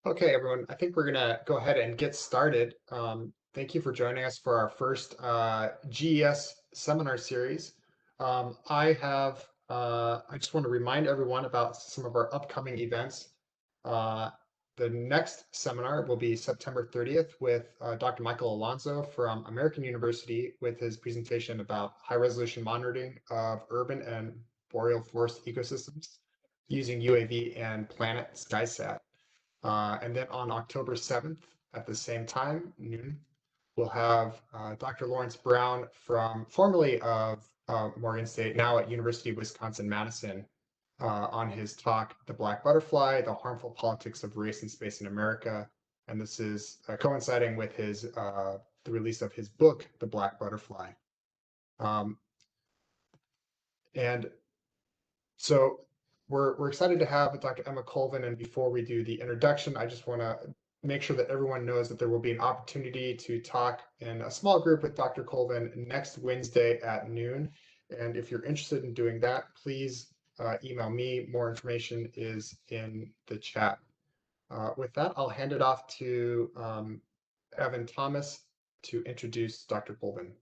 Okay, everyone, I think we're going to go ahead and get started. Thank you for joining us for our first GES seminar series. I just want to remind everyone about some of our upcoming events. The next seminar will be September 30th with Dr. Michael Alonso from American University with his presentation about high-resolution monitoring of urban and boreal forest ecosystems using UAV and Planet SkySat. And then on October 7th, at the same time, noon, we'll have Dr. Lawrence Brown formerly of Morgan State, now at University of Wisconsin-Madison, on his talk, The Black Butterfly, The Harmful Politics of Race and Space in America. And this is coinciding with the release of his book, The Black Butterfly. And so we're excited to have Dr. Emma Colven, and before we do the introduction, I just want to make sure that everyone knows that there will be an opportunity to talk in a small group with Dr. Colven next Wednesday at noon. And if you're interested in doing that, please email me. More information is in the chat. With that, I'll hand it off to Evan Thomas to introduce Dr. Colven.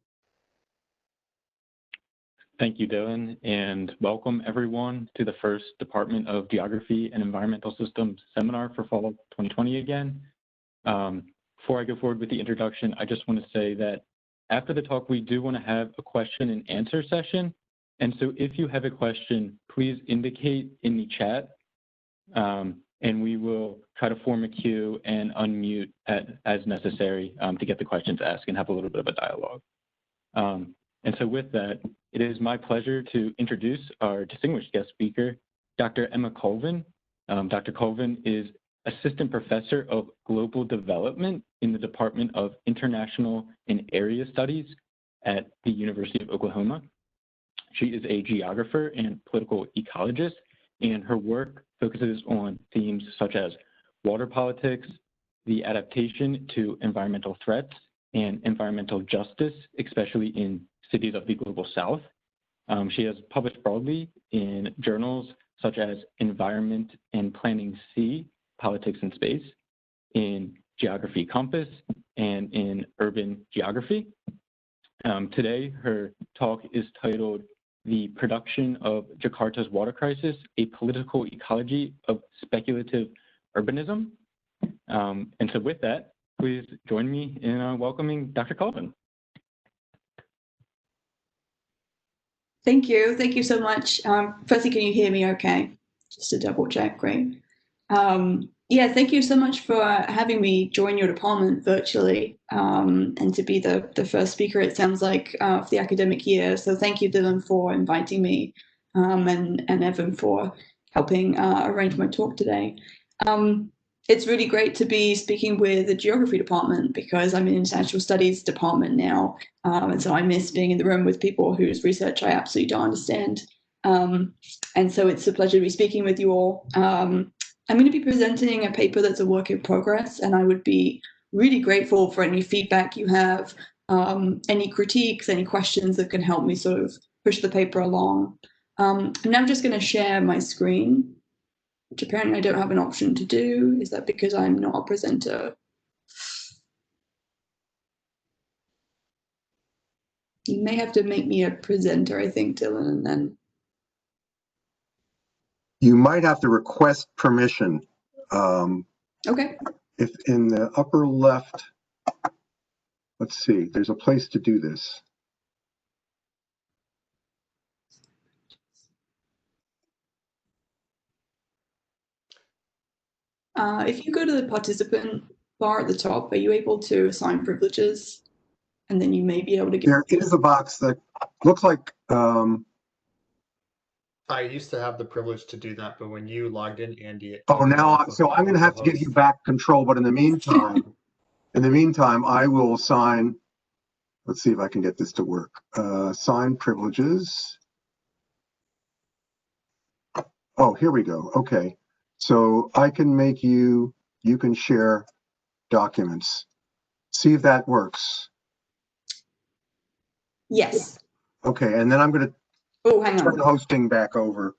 Thank you, Dylan, and welcome everyone to the first Department of Geography and Environmental Systems seminar for fall 2020 again. Before I go forward with the introduction, I just want to say that after the talk, we do want to have a question and answer session. And so if you have a question, please indicate in the chat, and we will try to form a queue and unmute as necessary to get the questions asked and have a little bit of a dialogue. And so with that, it is my pleasure to introduce our distinguished guest speaker, Dr. Emma Colven. Dr. Colven is Assistant Professor of Global Development in the Department of International and Area Studies at the University of Oklahoma. She is a geographer and political ecologist, and her work focuses on themes such as water politics, the adaptation to environmental threats, and environmental justice, especially in cities of the Global South. She has published broadly in journals such as Environment and Planning C, Politics and Space, in Geography Compass, and in Urban Geography. Today, her talk is titled The Production of Jakarta's Water Crisis, A Political Ecology of Speculative Urbanism. And so with that, please join me in welcoming Dr. Colven. Thank you. Thank you so much. Firstly, can you hear me okay? Just to double check, great. Yeah, thank you so much for having me join your department virtually and to be the first speaker, it sounds like, for the academic year. So thank you, Dylan, for inviting me and Evan for helping arrange my talk today. It's really great to be speaking with the geography department because I'm in international studies department now. And so I miss being in the room with people whose research I absolutely don't understand. And so it's a pleasure to be speaking with you all. I'm going to be presenting a paper that's a work in progress, and I would be really grateful for any feedback you have, any critiques, any questions that can help me sort of push the paper along. And now I'm just going to share my screen, which apparently I don't have an option to do. Is that because I'm not a presenter? You may have to make me a presenter, I think, Dylan, and then. You might have to request permission. Okay. If in the upper left, let's see, there's a place to do this. If you go to the participant bar at the top, are you able to assign privileges? And then you may be able to get. There is a box that looks like. I used to have the privilege to do that, but when you logged in, Andy. Oh, now, so I'm going to have to give you back control. But in the meantime, I will assign. Let's see if I can get this to work. Assign privileges. Oh, here we go. Okay. So I can make you can share documents. See if that works. Yes. Okay, and then I'm going to hang turn on. hosting back over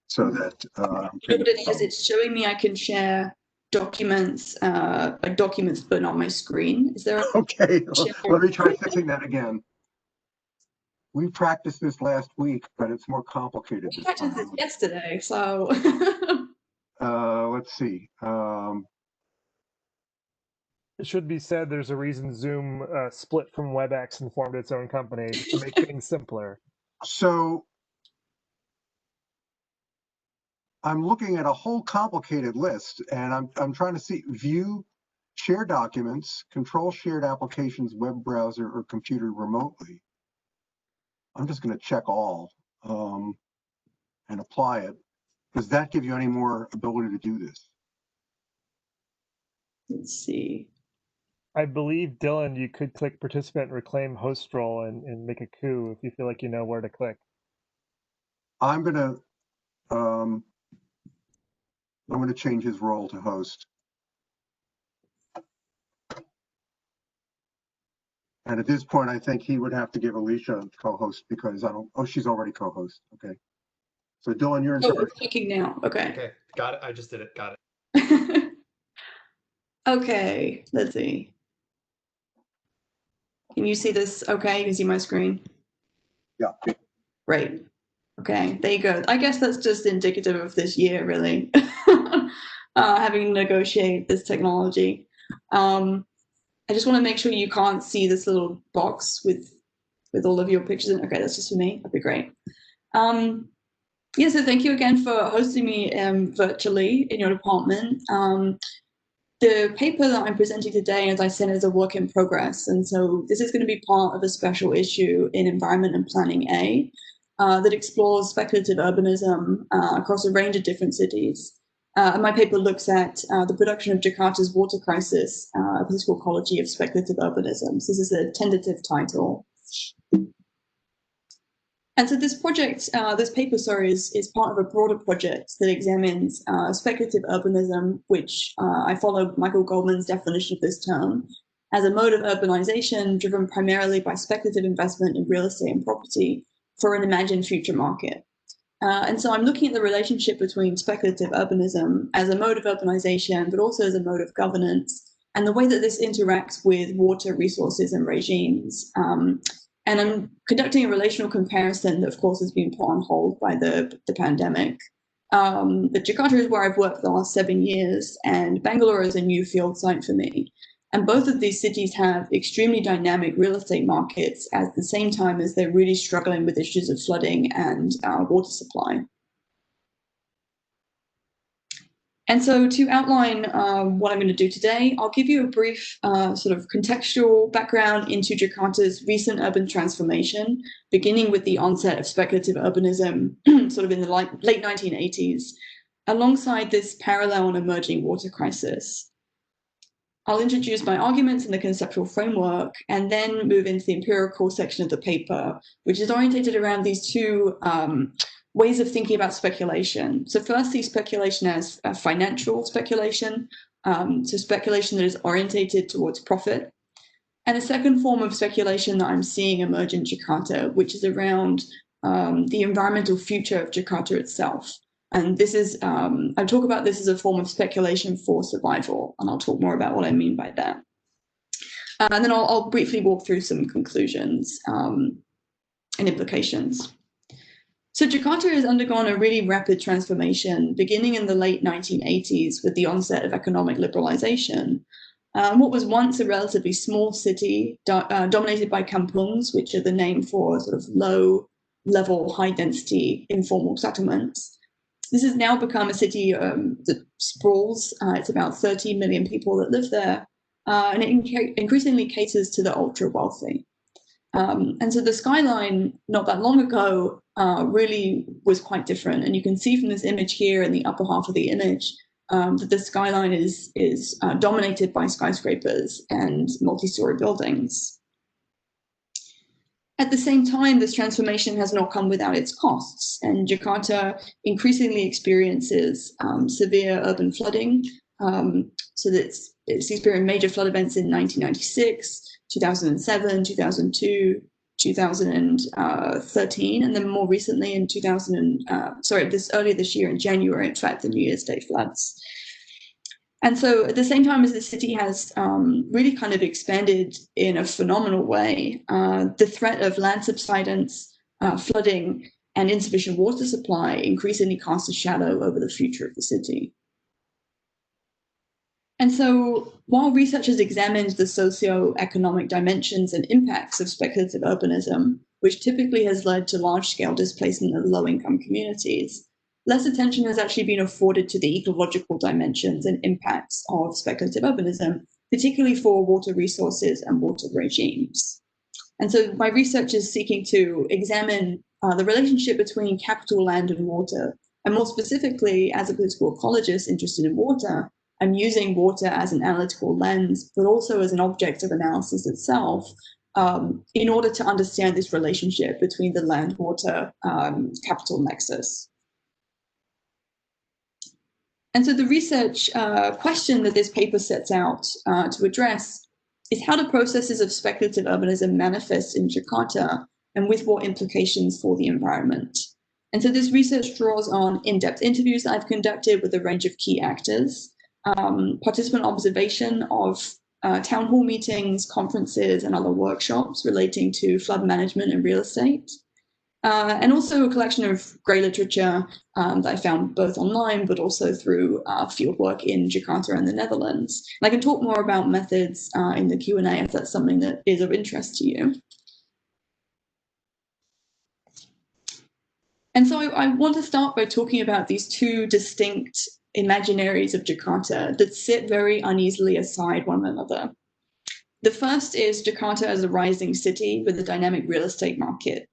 so that. You know what it is? It's showing me I can share documents, like documents but not my screen. Is there Okay, let me try fixing that again. We practiced this last week, but it's more complicated we this practiced this time. yesterday, so Let's see. It should be said there's a reason Zoom split from WebEx and formed its own company to make things simpler. So I'm looking at a whole complicated list, and I'm trying to see view, share documents, control shared applications, web browser, or computer remotely. I'm just going to check all and apply it. Does that give you any more ability to do this? let's see. I believe, Dylan, you could click participant and reclaim host role and make a coup if you feel like you know where to click. I'm going to change his role to host. And at this point, I think he would have to give Alicia co-host because I don't, oh, she's already co-host. Okay. So Dylan, you're in Oh, charge. I'm clicking now. Okay. Okay, got it. I just did it. Got it. Okay, let's see. Can you see this? Okay, you can see my screen. Yeah. Right. Okay, there you go. I guess that's just indicative of this year, really, having negotiated this technology. I just want to make sure you can't see this little box with all of your pictures in. Okay, that's just for me. That'd be great. Yeah, so thank you again for hosting me virtually in your department. The paper that I'm presenting today, as I said, is a work in progress. And so this is going to be part of a special issue in Environment and Planning A that explores speculative urbanism across a range of different cities. And my paper looks at the production of Jakarta's water crisis, a political ecology of speculative urbanism. So this is a tentative title. And so this project, this paper, sorry, is part of a broader project that examines speculative urbanism, which I follow Michael Goldman's definition of this term, as a mode of urbanization driven primarily by speculative investment in real estate and property for an imagined future market. And so I'm looking at the relationship between speculative urbanism as a mode of urbanization, but also as a mode of governance, and the way that this interacts with water resources and regimes. And I'm conducting a relational comparison that, of course, has been put on hold by the pandemic. But Jakarta is where I've worked the last 7 years, and Bangalore is a new field site for me. And both of these cities have extremely dynamic real estate markets at the same time as they're really struggling with issues of flooding and water supply. And so to outline what I'm going to do today, I'll give you a brief sort of contextual background into Jakarta's recent urban transformation, beginning with the onset of speculative urbanism sort of in the late 1980s, alongside this parallel and emerging water crisis. I'll introduce my arguments in the conceptual framework and then move into the empirical section of the paper, which is orientated around these two ways of thinking about speculation. So firstly, speculation as financial speculation, so speculation that is orientated towards profit. And a second form of speculation that I'm seeing emerge in Jakarta, which is around the environmental future of Jakarta itself. And this is, I talk about this as a form of speculation for survival, and I'll talk more about what I mean by that. And then I'll briefly walk through some conclusions and implications. So Jakarta has undergone a really rapid transformation, beginning in the late 1980s with the onset of economic liberalization. What was once a relatively small city dominated by kampungs, which are the name for sort of low-level, high-density informal settlements. This has now become a city that sprawls. It's about 30 million people that live there, and it increasingly caters to the ultra-wealthy. And so the skyline not that long ago really was quite different. And you can see from this image here in the upper half of the image that the skyline is dominated by skyscrapers and multi-story buildings. At the same time, this transformation has not come without its costs, and Jakarta increasingly experiences severe urban flooding. So that it's experienced major flood events in 1996, 2007, 2002, 2013, and then more recently in earlier this year in January, in fact, the New Year's Day floods. And so at the same time as the city has really kind of expanded in a phenomenal way, the threat of land subsidence, flooding, and insufficient water supply increasingly casts a shadow over the future of the city. And so while researchers examined the socio-economic dimensions and impacts of speculative urbanism, which typically has led to large-scale displacement of low-income communities, less attention has actually been afforded to the ecological dimensions and impacts of speculative urbanism, particularly for water resources and water regimes. And so my research is seeking to examine the relationship between capital land and water, and more specifically, as a political ecologist interested in water, I'm using water as an analytical lens, but also as an object of analysis itself, in order to understand this relationship between the land-water capital nexus. And so the research question that this paper sets out to address is how do processes of speculative urbanism manifest in Jakarta, and with what implications for the environment? And so this research draws on in-depth interviews that I've conducted with a range of key actors, participant observation of town hall meetings, conferences, and other workshops relating to flood management and real estate, and also a collection of grey literature that I found both online but also through fieldwork in Jakarta and the Netherlands. And I can talk more about methods in the Q&A if that's something that is of interest to you. And so I want to start by talking about these two distinct imaginaries of Jakarta that sit very uneasily aside one another. The first is Jakarta as a rising city with a dynamic real estate market.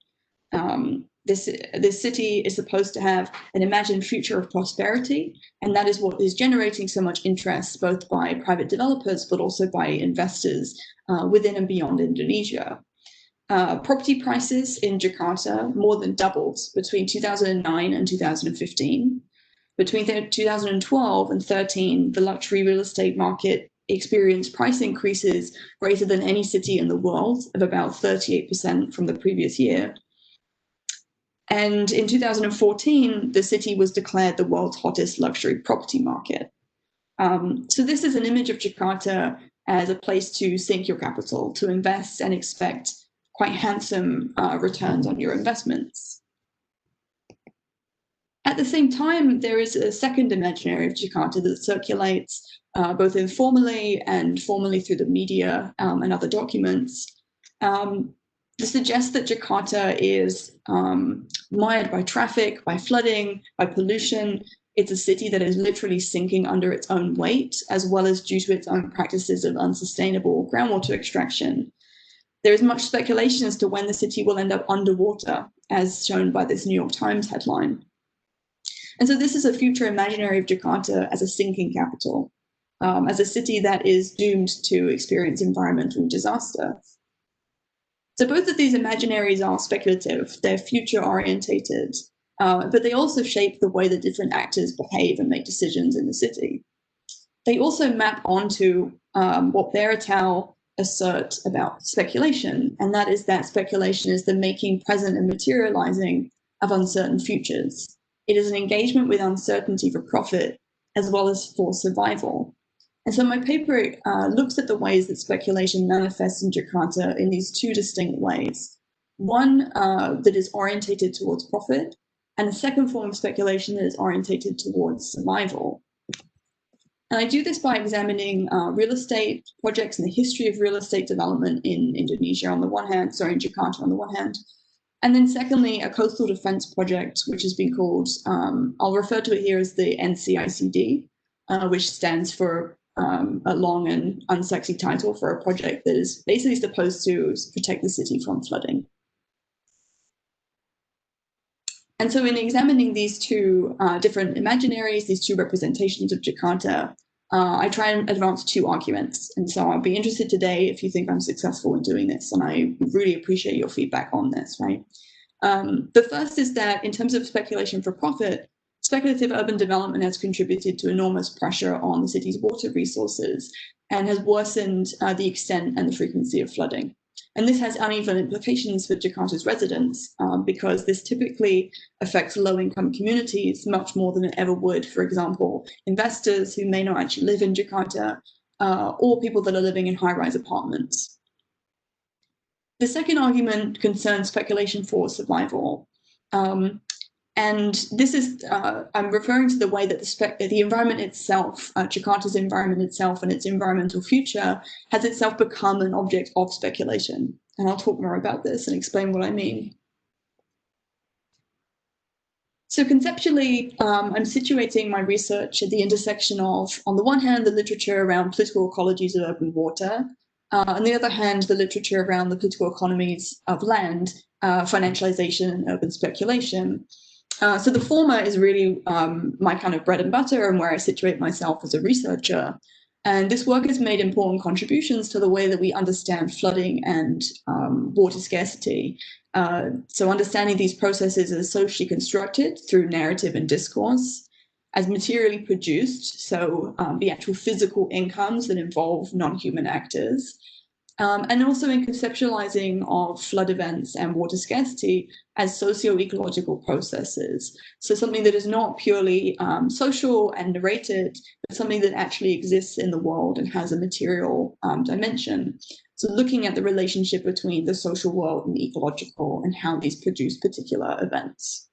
This city is supposed to have an imagined future of prosperity, and that is what is generating so much interest both by private developers but also by investors within and beyond Indonesia. Property prices in Jakarta more than doubled between 2009 and 2015. Between 2012 and 2013, the luxury real estate market experienced price increases greater than any city in the world of about 38% from the previous year. And in 2014, the city was declared the world's hottest luxury property market. So this is an image of Jakarta as a place to sink your capital, to invest and expect quite handsome returns on your investments. At the same time, there is a second imaginary of Jakarta that circulates both informally and formally through the media and other documents, to suggest that Jakarta is mired by traffic, by flooding, by pollution. It's a city that is literally sinking under its own weight, as well as due to its own practices of unsustainable groundwater extraction. There is much speculation as to when the city will end up underwater, as shown by this New York Times headline. And so this is a future imaginary of Jakarta as a sinking capital, as a city that is doomed to experience environmental disaster. So both of these imaginaries are speculative, they're future-orientated, but they also shape the way that different actors behave and make decisions in the city. They also map onto what Beretau assert about speculation, and that is that speculation is the making present and materializing of uncertain futures. It is an engagement with uncertainty for profit as well as for survival. And so my paper looks at the ways that speculation manifests in Jakarta in these two distinct ways. One that is orientated towards profit, and a second form of speculation that is orientated towards survival. And I do this by examining real estate projects and the history of real estate development in Indonesia on the one hand, in Jakarta on the one hand. And then secondly, a coastal defense project, which has been called, I'll refer to it here as the NCICD, which stands for a long and unsexy title for a project that is basically supposed to protect the city from flooding. And so in examining these two different imaginaries, these two representations of Jakarta, I try and advance two arguments. And so I'll be interested today if you think I'm successful in doing this, and I really appreciate your feedback on this, right? The first is that in terms of speculation for profit, speculative urban development has contributed to enormous pressure on the city's water resources and has worsened the extent and the frequency of flooding. And this has uneven implications for Jakarta's residents because this typically affects low-income communities much more than it ever would, for example, investors who may not actually live in Jakarta or people that are living in high-rise apartments. The second argument concerns speculation for survival. And this is, I'm referring to the way that the environment itself, Jakarta's environment itself and its environmental future has itself become an object of speculation. And I'll talk more about this and explain what I mean. So conceptually, I'm situating my research at the intersection of, on the one hand, the literature around political ecologies of urban water, on the other hand, the literature around the political economies of land, financialization and urban speculation. So the former is really my kind of bread and butter and where I situate myself as a researcher. And this work has made important contributions to the way that we understand flooding and water scarcity. So understanding these processes as socially constructed through narrative and discourse, as materially produced, so the actual physical incomes that involve non-human actors, and also in conceptualizing of flood events and water scarcity as socio-ecological processes. So something that is not purely social and narrated, but something that actually exists in the world and has a material dimension. So looking at the relationship between the social world and the ecological and how these produce particular events.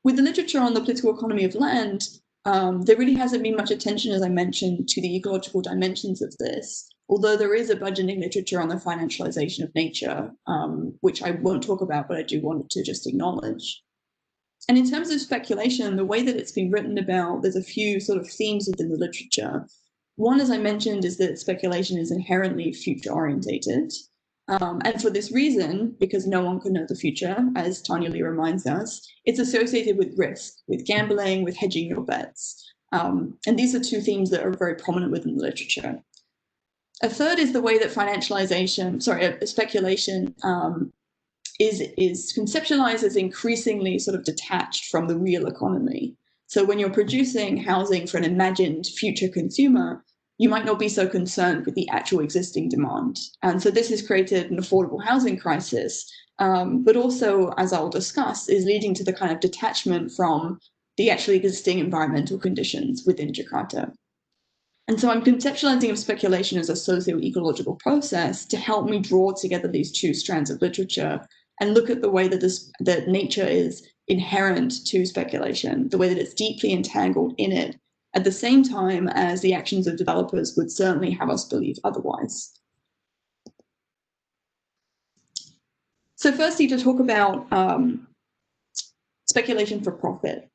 With the literature on the political economy of land, there really hasn't been much attention, as I mentioned, to the ecological dimensions of this. Although there is a burgeoning literature on the financialization of nature, which I won't talk about, but I do want to just acknowledge. And in terms of speculation, the way that it's been written about, there's a few sort of themes within the literature. One, as I mentioned, is that speculation is inherently future-orientated. And for this reason, because no one can know the future, as Tanya Lee reminds us, it's associated with risk, with gambling, with hedging your bets. And these are two themes that are very prominent within the literature. A third is the way that speculation is conceptualized as increasingly sort of detached from the real economy. So when you're producing housing for an imagined future consumer, you might not be so concerned with the actual existing demand. And so this has created an affordable housing crisis, but also, as I'll discuss, is leading to the kind of detachment from the actually existing environmental conditions within Jakarta. And so I'm conceptualizing of speculation as a socio-ecological process to help me draw together these two strands of literature and look at the way that that nature is inherent to speculation, the way that it's deeply entangled in it, at the same time as the actions of developers would certainly have us believe otherwise. So firstly, to talk about speculation for profit.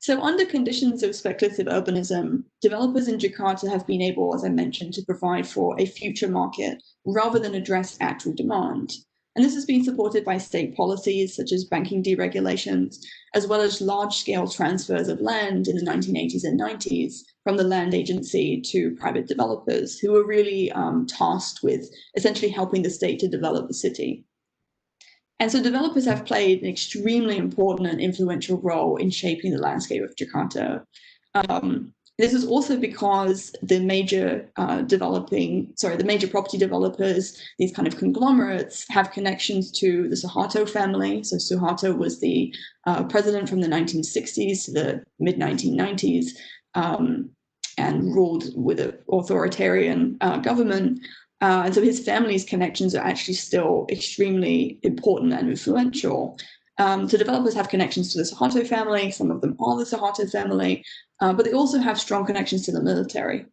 So under conditions of speculative urbanism, developers in Jakarta have been able, as I mentioned, to provide for a future market rather than address actual demand. And this has been supported by state policies such as banking deregulations, as well as large-scale transfers of land in the 1980s and 90s from the land agency to private developers who were really tasked with essentially helping the state to develop the city. And so developers have played an extremely important and influential role in shaping the landscape of Jakarta. This is also because the major property developers, these kind of conglomerates, have connections to the Suharto family. So Suharto was the president from the 1960s to the mid-1990s and ruled with an authoritarian government. And so his family's connections are actually still extremely important and influential. So developers have connections to the Suharto family, some of them are the Suharto family, but they also have strong connections to the military.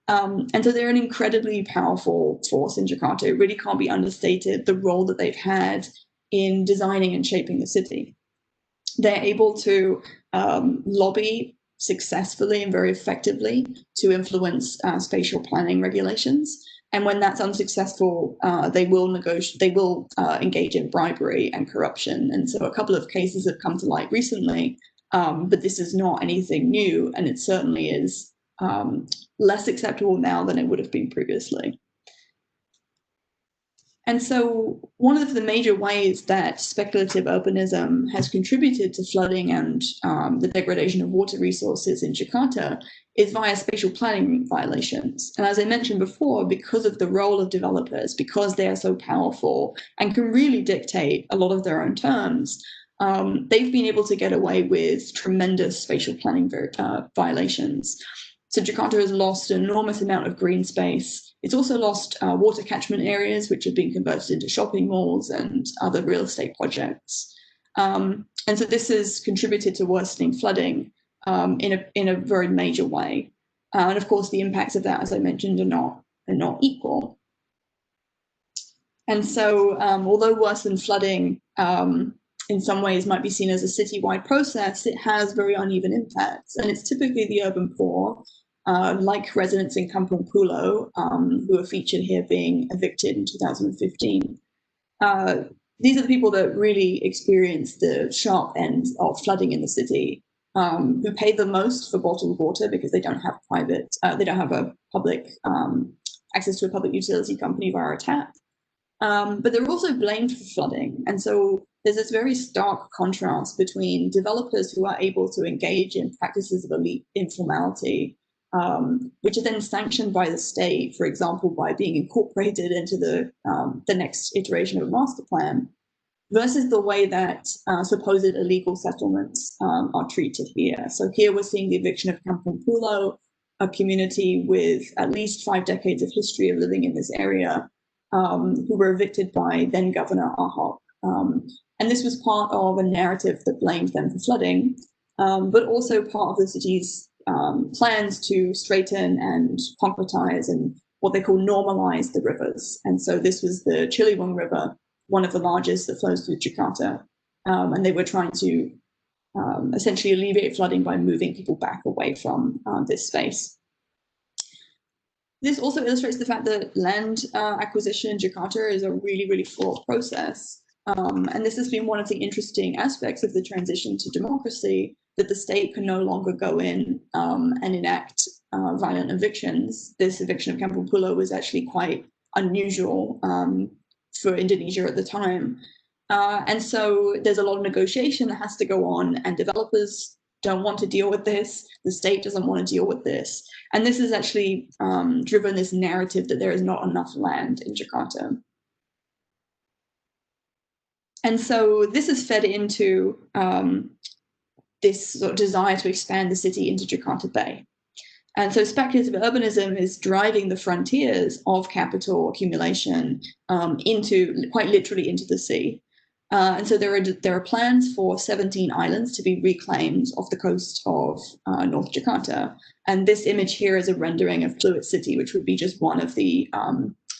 And so they're an incredibly powerful force in Jakarta. It really can't be understated, the role that they've had in designing and shaping the city. They're able to lobby successfully and very effectively to influence spatial planning regulations. And when that's unsuccessful, they will engage in bribery and corruption. And so a couple of cases have come to light recently, but this is not anything new, and it certainly is less acceptable now than it would have been previously. And so one of the major ways that speculative urbanism has contributed to flooding and the degradation of water resources in Jakarta is via spatial planning violations. And as I mentioned before, because of the role of developers, because they are so powerful and can really dictate a lot of their own terms, they've been able to get away with tremendous spatial planning violations. So Jakarta has lost an enormous amount of green space. It's also lost water catchment areas, which have been converted into shopping malls and other real estate projects. And so this has contributed to worsening flooding in a very major way. And of course, the impacts of that, as I mentioned, are not equal. And so although worsened flooding in some ways might be seen as a citywide process, it has very uneven impacts. And it's typically the urban poor, like residents in Kampung Pulo, who are featured here being evicted in 2015. These are the people that really experience the sharp end of flooding in the city, who pay the most for bottled water because they don't have a public access to a public utility company via a tap. But they're also blamed for flooding. And so there's this very stark contrast between developers who are able to engage in practices of elite informality, which are then sanctioned by the state, for example, by being incorporated into the next iteration of a master plan, versus the way that supposed illegal settlements are treated here. So here we're seeing the eviction of Kampung Pulo, a community with at least 5 decades of history of living in this area, who were evicted by then Governor Ahok. And this was part of a narrative that blamed them for flooding, but also part of the city's plans to straighten and concretize and what they call normalize the rivers. And so this was the Ciliwung River, one of the largest that flows through Jakarta. And they were trying to essentially alleviate flooding by moving people back away from this space. This also illustrates the fact that land acquisition in Jakarta is a really, really fraught process. And this has been one of the interesting aspects of the transition to democracy, that the state can no longer go in and enact violent evictions. This eviction of Kampung Pulo was actually quite unusual for Indonesia at the time. And so there's a lot of negotiation that has to go on, and developers don't want to deal with this. The state doesn't want to deal with this. And this has actually driven this narrative that there is not enough land in Jakarta. And so this has fed into this sort of desire to expand the city into Jakarta Bay. And so speculative urbanism is driving the frontiers of capital accumulation quite literally into the sea. And so there are plans for 17 islands to be reclaimed off the coast of North Jakarta. And this image here is a rendering of Fluid City, which would be just one of the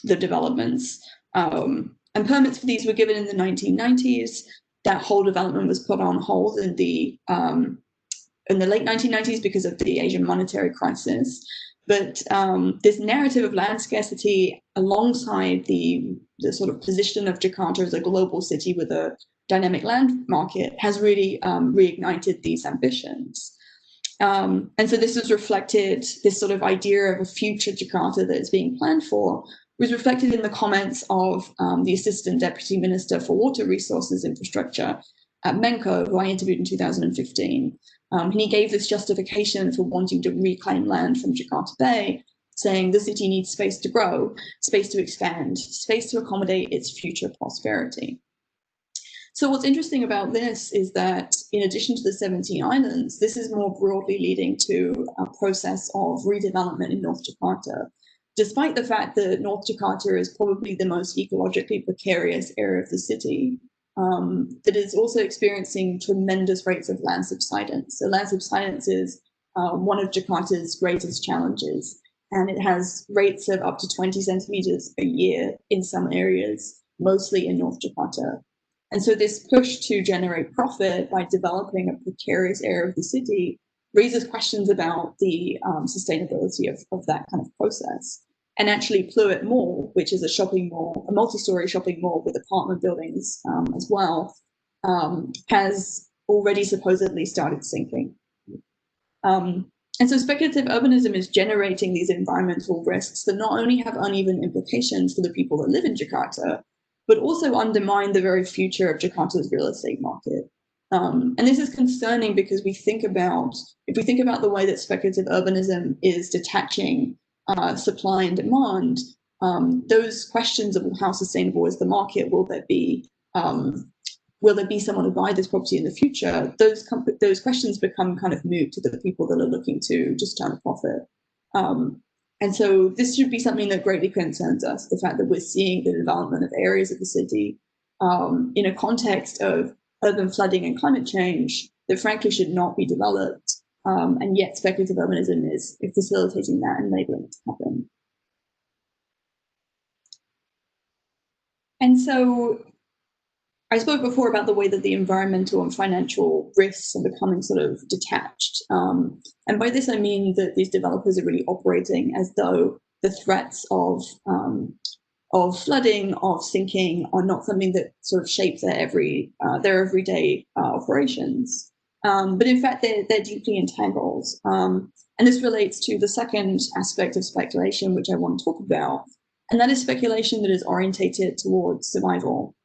developments. And permits for these were given in the 1990s. That whole development was put on hold in the late 1990s because of the Asian monetary crisis. But this narrative of land scarcity, alongside the sort of position of Jakarta as a global city with a dynamic land market, has really reignited these ambitions. And so this was reflected, this sort of idea of a future Jakarta that is being planned for, was reflected in the comments of the Assistant Deputy Minister for Water Resources Infrastructure at Menko, who I interviewed in 2015. And he gave this justification for wanting to reclaim land from Jakarta Bay, saying the city needs space to grow, space to expand, space to accommodate its future prosperity. So what's interesting about this is that in addition to the 17 islands, this is more broadly leading to a process of redevelopment in North Jakarta, despite the fact that North Jakarta is probably the most ecologically precarious area of the city. That is also experiencing tremendous rates of land subsidence. So land subsidence is one of Jakarta's greatest challenges, and it has rates of up to 20 centimeters a year in some areas, mostly in North Jakarta. And so this push to generate profit by developing a precarious area of the city raises questions about the sustainability of that kind of process. And actually Pluit Mall, which is a shopping mall, a multi-story shopping mall with apartment buildings as well, has already supposedly started sinking. And so speculative urbanism is generating these environmental risks that not only have uneven implications for the people that live in Jakarta, but also undermine the very future of Jakarta's real estate market. And this is concerning because if we think about the way that speculative urbanism is detaching supply and demand, those questions of how sustainable is the market, will there be someone to buy this property in the future? Those questions become kind of moot to the people that are looking to just turn a profit. And so this should be something that greatly concerns us, the fact that we're seeing the development of areas of the city in a context of urban flooding and climate change that frankly should not be developed. And yet speculative urbanism is facilitating that and enabling it to happen. And so I spoke before about the way that the environmental and financial risks are becoming sort of detached. And by this, I mean that these developers are really operating as though the threats of flooding, of sinking, are not something that sort of shape their everyday operations. But in fact, they're deeply entangled. And this relates to the second aspect of speculation, which I want to talk about, and that is speculation that is orientated towards survival.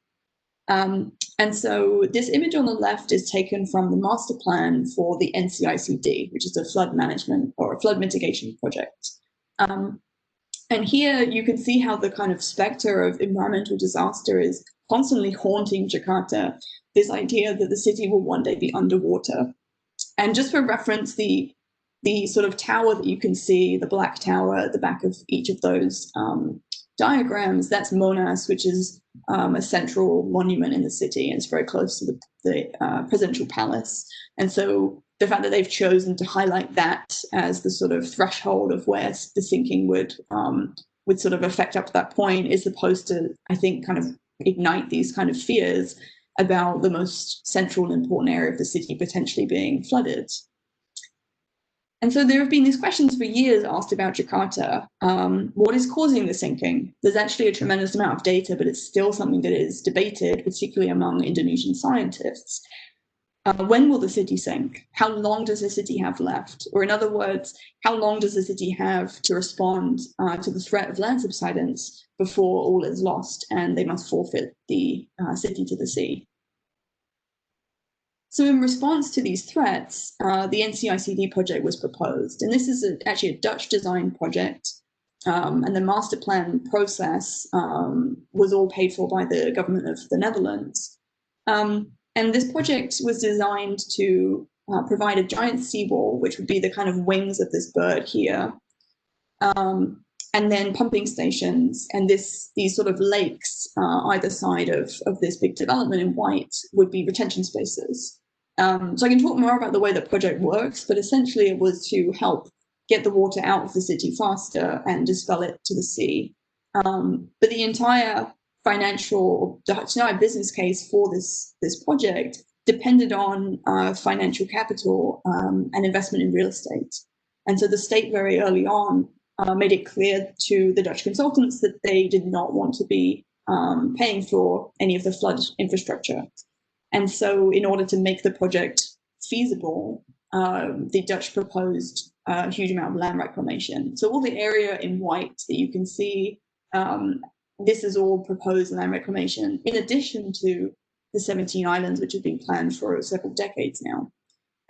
And so this image on the left is taken from the master plan for the NCICD, which is a flood management or a flood mitigation project. And here you can see how the kind of specter of environmental disaster is constantly haunting Jakarta, this idea that the city will one day be underwater. And just for reference, the sort of tower that you can see, the black tower at the back of each of those diagrams, that's Monas, which is a central monument in the city, and it's very close to the presidential palace. And so the fact that they've chosen to highlight that as the sort of threshold of where the sinking would sort of affect up to that point is supposed to, I think, kind of ignite these kind of fears about the most central and important area of the city potentially being flooded. And so there have been these questions for years asked about Jakarta. What is causing the sinking? There's actually a tremendous amount of data, but it's still something that is debated, particularly among Indonesian scientists. When will the city sink? How long does the city have left? Or in other words, how long does the city have to respond to the threat of land subsidence before all is lost and they must forfeit the city to the sea? So in response to these threats, the NCICD project was proposed. And this is actually a Dutch design project. And the master plan process was all paid for by the government of the Netherlands. And this project was designed to provide a giant seawall, which would be the kind of wings of this bird here, and then pumping stations. And these sort of lakes either side of this big development in white would be retention spaces. So I can talk more about the way the project works, but essentially it was to help get the water out of the city faster and dispel it to the sea. But the entire business case for this project depended on financial capital and investment in real estate. And so the state very early on made it clear to the Dutch consultants that they did not want to be paying for any of the flood infrastructure. And so in order to make the project feasible, the Dutch proposed a huge amount of land reclamation. So all the area in white that you can see, this is all proposed land reclamation, in addition to the 17 islands, which have been planned for several decades now.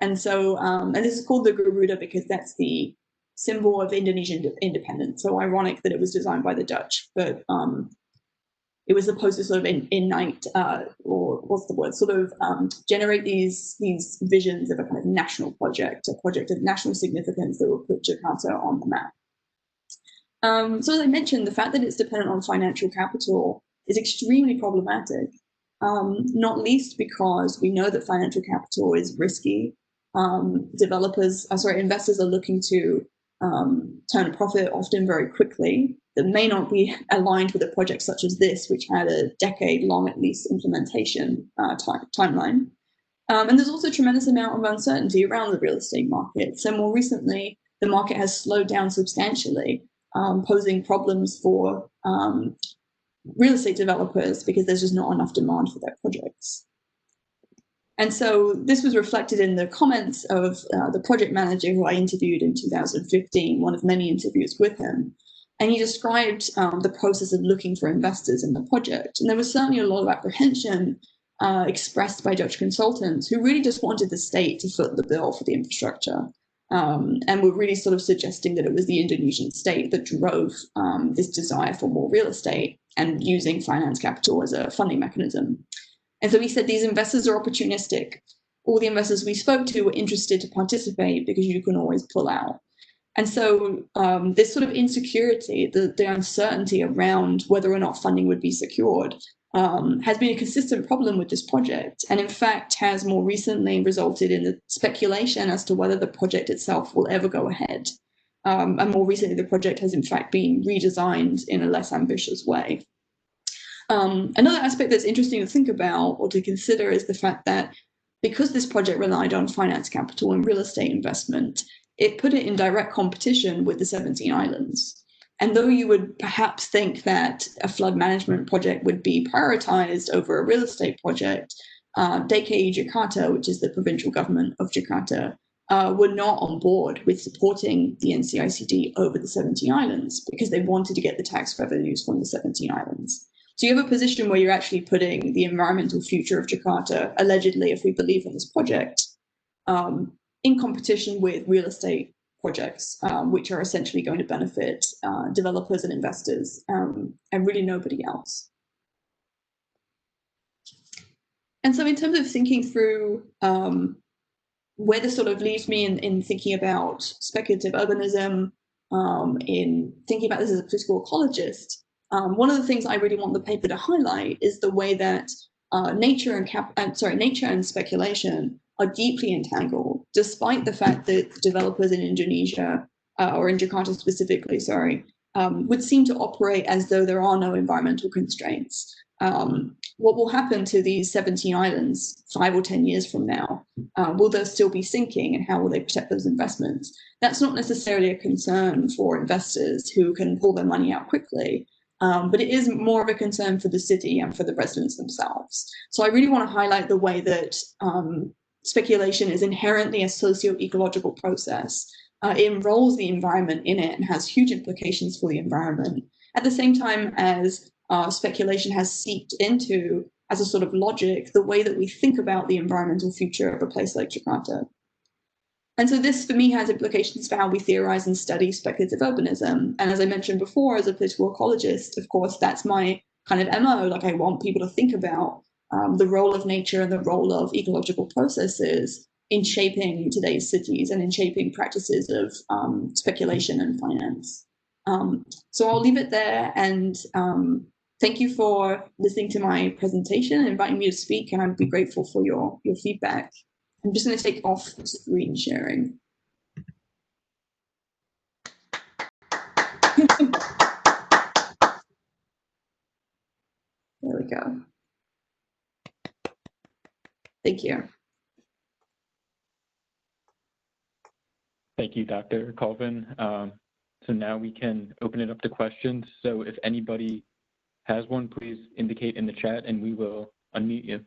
And so, and this is called the Garuda because that's the symbol of Indonesian independence. So ironic that it was designed by the Dutch, but it was supposed to sort of ignite, or what's the word, sort of generate these visions of a kind of national project, a project of national significance that will put Jakarta on the map. So as I mentioned, the fact that it's dependent on financial capital is extremely problematic, not least because we know that financial capital is risky. Investors are looking to turn a profit often very quickly that may not be aligned with a project such as this, which had a decade-long, at least, implementation timeline. And there's also a tremendous amount of uncertainty around the real estate market. So more recently, the market has slowed down substantially, posing problems for real estate developers because there's just not enough demand for their projects. And so this was reflected in the comments of the project manager who I interviewed in 2015, one of many interviews with him. And he described the process of looking for investors in the project. And there was certainly a lot of apprehension expressed by Dutch consultants who really just wanted the state to foot the bill for the infrastructure. And were really sort of suggesting that it was the Indonesian state that drove this desire for more real estate and using finance capital as a funding mechanism. And so he said these investors are opportunistic. All the investors we spoke to were interested to participate because you can always pull out. And so this sort of insecurity, the uncertainty around whether or not funding would be secured, has been a consistent problem with this project, and in fact has more recently resulted in the speculation as to whether the project itself will ever go ahead. And more recently, the project has in fact been redesigned in a less ambitious way. Another aspect that's interesting to think about or to consider is the fact that because this project relied on finance capital and real estate investment, it put it in direct competition with the 17 islands. And though you would perhaps think that a flood management project would be prioritized over a real estate project, DKI Jakarta, which is the provincial government of Jakarta, were not on board with supporting the NCICD over the 17 islands because they wanted to get the tax revenues from the 17 islands. So you have a position where you're actually putting the environmental future of Jakarta, allegedly, if we believe in this project, in competition with real estate projects, which are essentially going to benefit developers and investors, and really nobody else. And so in terms of thinking through where this sort of leaves me in thinking about speculative urbanism, in thinking about this as a political ecologist, one of the things I really want the paper to highlight is the way that nature and speculation are deeply entangled, despite the fact that developers in Indonesia, or in Jakarta specifically, would seem to operate as though there are no environmental constraints. What will happen to these 17 islands 5 or 10 years from now? Will they still be sinking, and how will they protect those investments? That's not necessarily a concern for investors who can pull their money out quickly, but it is more of a concern for the city and for the residents themselves. So I really want to highlight the way that speculation is inherently a socio-ecological process. It enrolls the environment in it and has huge implications for the environment, at the same time as speculation has seeped into, as a sort of logic, the way that we think about the environmental future of a place like Jakarta. And so this, for me, has implications for how we theorize and study speculative urbanism. And as I mentioned before, as a political ecologist, of course, that's my kind of MO. Like, I want people to think about the role of nature and the role of ecological processes in shaping today's cities and in shaping practices of speculation and finance. So I'll leave it there, and thank you for listening to my presentation and inviting me to speak, and I'd be grateful for your feedback. I'm just going to take off screen sharing. There we go. Thank you. Thank you, Dr. Colven. So now we can open it up to questions. So if anybody has one, please indicate in the chat and we will unmute you.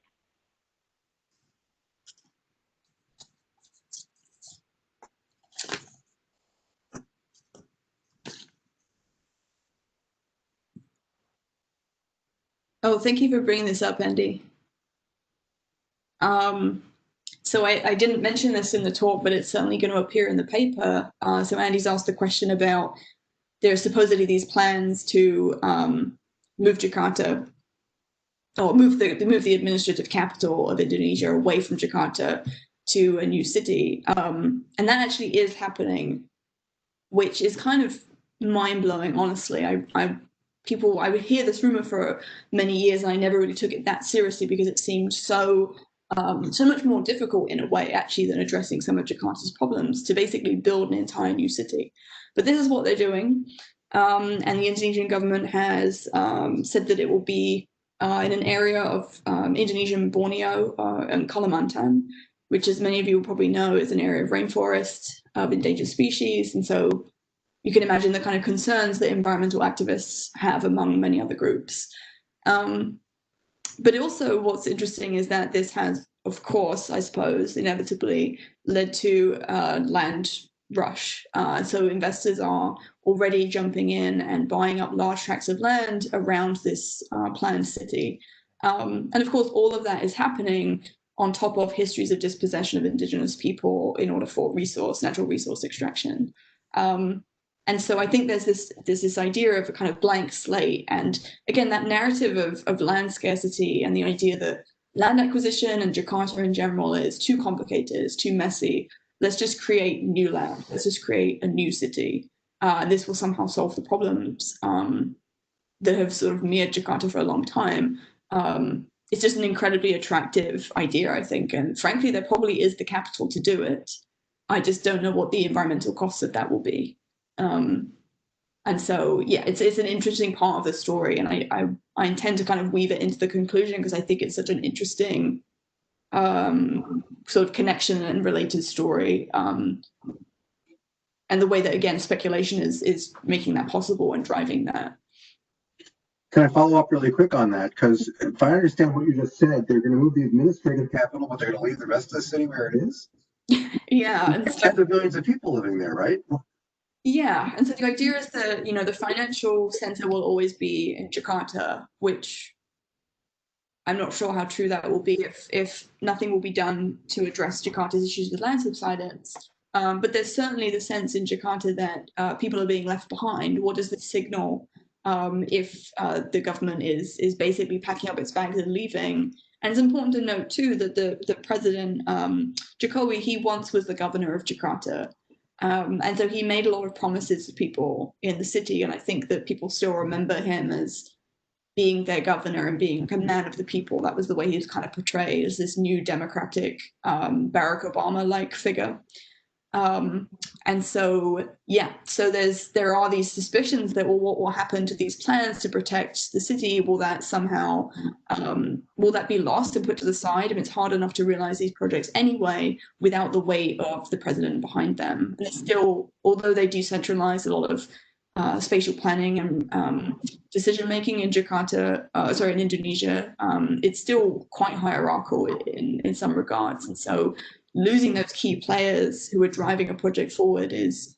Oh, thank you for bringing this up, Andy. So I didn't mention this in the talk, but it's certainly going to appear in the paper. So Andy's asked the question about there are supposedly these plans to move Jakarta, or move the administrative capital of Indonesia away from Jakarta to a new city. And that actually is happening, which is kind of mind-blowing, honestly. I would hear this rumor for many years, and I never really took it that seriously because it seemed so much more difficult in a way, actually, than addressing some of Jakarta's problems, to basically build an entire new city. But this is what they're doing. And the Indonesian government has said that it will be in an area of Indonesian Borneo and Kalimantan, which, as many of you will probably know, is an area of rainforest of endangered species. And so you can imagine the kind of concerns that environmental activists have among many other groups. But also what's interesting is that this has, of course, I suppose, inevitably led to land rush. So investors are already jumping in and buying up large tracts of land around this planned city. And of course, all of that is happening on top of histories of dispossession of indigenous people in order for natural resource extraction. And so I think there's this idea of a kind of blank slate. And again, that narrative of land scarcity and the idea that land acquisition and Jakarta in general is too complicated, it's too messy. Let's just create new land. Let's just create a new city. This will somehow solve the problems that have sort of mirrored Jakarta for a long time. It's just an incredibly attractive idea, I think. And frankly, there probably is the capital to do it. I just don't know what the environmental costs of that will be. And so, yeah, it's an interesting part of the story. And I intend to kind of weave it into the conclusion because I think it's such an interesting sort of connection and related story. And the way that, again, speculation is making that possible and driving that. Can I follow up really quick on that? Because if I understand what you just said, they're going to move the administrative capital, but they're going to leave the rest of the city where it is? Yeah. And tens of millions of people living there, right? Yeah. And so the idea is that, the financial center will always be in Jakarta, which I'm not sure how true that will be if nothing will be done to address Jakarta's issues with land subsidence. But there's certainly the sense in Jakarta that people are being left behind. What does this signal if the government is basically packing up its bags and leaving? And it's important to note, too, that the president, Jokowi, he once was the governor of Jakarta. And so he made a lot of promises to people in the city. And I think that people still remember him as being their governor and being a man of the people. That was the way he was kind of portrayed, as this new democratic Barack Obama-like figure. And so, yeah, so there are these suspicions that, well, what will happen to these plans to protect the city? Will that somehow, will that be lost and put to the side? I mean, it's hard enough to realize these projects anyway without the weight of the president behind them. And it's still, although they decentralize a lot of spatial planning and decision-making in Jakarta, in Indonesia, it's still quite hierarchical in some regards. And so losing those key players who are driving a project forward is